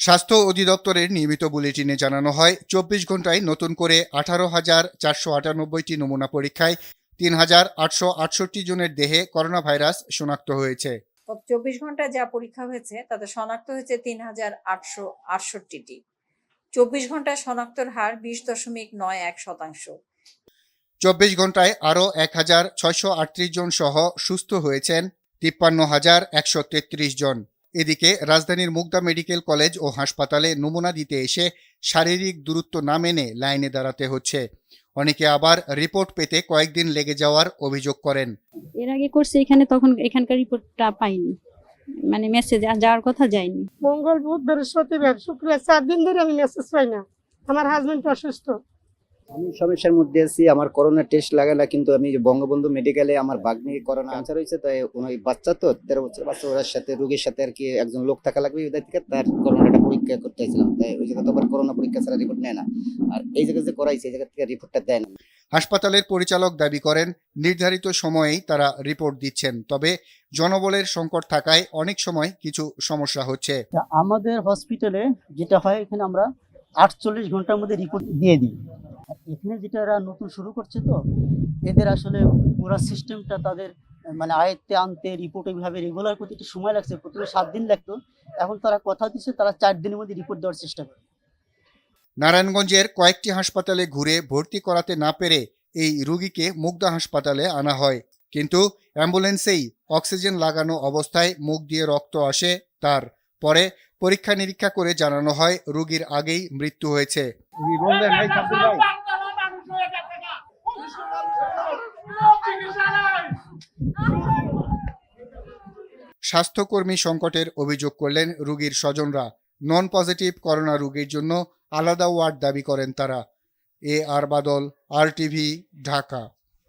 স্বাস্থ্য অধিদপ্তরের নিয়মিত বুলেটিনে জানানো হয়, ২৪ ঘন্টায় নতুন করে ১৮,৪৯৮টি নমুনা পরীক্ষায় ৩,৮৬৮ জনের দেহে করোনা ভাইরাস শনাক্ত হয়েছে। গত ২৪ ঘন্টায় যা পরীক্ষা হয়েছে তাতে শনাক্ত হয়েছে ৩,৮৬৮টি। ২৪ ঘন্টায় শনাক্তর হার ২০.৯১%। ২৪ ঘন্টায় আরও ১,৬৩৮ জন সহ সুস্থ হয়েছেন ৫৩,১৩৩ জন। এদিকে রাজধানীর মুগদা মেডিকেল কলেজ ও হাসপাতালে নমুনা দিতে এসে শারীরিক দূরত্ব না মেনে লাইনে দাঁড়াতে হচ্ছে। অনেকে আবার রিপোর্ট পেতে কয়েকদিন লেগে যাওয়ার অভিযোগ করেন। এর আগে করছে এখানে, তখন এখানকার রিপোর্টটা পাইনি, মানে মেসেজ যাওয়ার কথা যায়নি। মঙ্গল, বুধ, বৃহস্পতিবার, শুক্রবার 4 দিন ধরে আমি মেসেজ পাই না। আমার হাজবেন্ড অসুস্থ। আমি সমস্যার মধ্যে আছি। আমার করোনা টেস্ট লাগালা, কিন্তু আমি যে বঙ্গবন্ধু মেডিকেলে আমার ভাগ্নি করোনা ক্যান্সার হয়েছে, তাই ওই বাচ্চা তো 13 বছর বাচ্চা, ওর সাথে রোগীর সাথে আর কি একজন লোক থাকা লাগবে, ওই থেকে তার করোনাটা পরীক্ষা করতে চাইছিলাম। তাই ওই জায়গা তো আবার করোনা পরীক্ষা ছাড়া রিপোর্ট নেয় না, আর এই জায়গায় যে করাইছে এই জায়গা থেকে রিপোর্টটা দেয় না। হাসপাতালের পরিচালক দাবি করেন, নির্ধারিত সময়েই তারা রিপোর্ট দিচ্ছেন, তবে জনবলের সংকট থাকায় অনেক সময় কিছু সমস্যা হচ্ছে। আমাদের হসপিটালে যেটা হয়, এখানে আমরা 48 ঘন্টার মধ্যে রিপোর্ট দিয়ে দিই। এখানে যেটা এরা নতুন শুরু করছে, তো এদের আসলে পুরো সিস্টেমটা তাদের মানে আয়ত্তে আনতে রিপোর্ট এইভাবে রেগুলার করতে একটু সময় লাগছে। প্রথমে 7 দিন লাগতো, এখন তারা কথা দিচ্ছে তারা 4 দিনের মধ্যে রিপোর্ট দেওয়ার চেষ্টা করে। নারায়ণগঞ্জের কয়েকটি হাসপাতালে ঘুরে ভর্তি করাতে না পেরে এই রোগীকে মুগদা হাসপাতালে আনা হয়, কিন্তু অ্যাম্বুলেন্সেই অক্সিজেন লাগানো অবস্থায় মুখ দিয়ে রক্ত আসে তার। পরে পরীক্ষা নিরীক্ষা করে জানানো হয় রোগীর আগেই মৃত্যু হয়েছে। স্বাস্থ্যকর্মী সংকটের অভিযোগ করলেন রোগীর স্বজনরা। নন পজিটিভ করোনা রোগীর জন্য আলাদা ওয়ার্ড দাবি করেন তারা। আর বাদল, RTV, ঢাকা।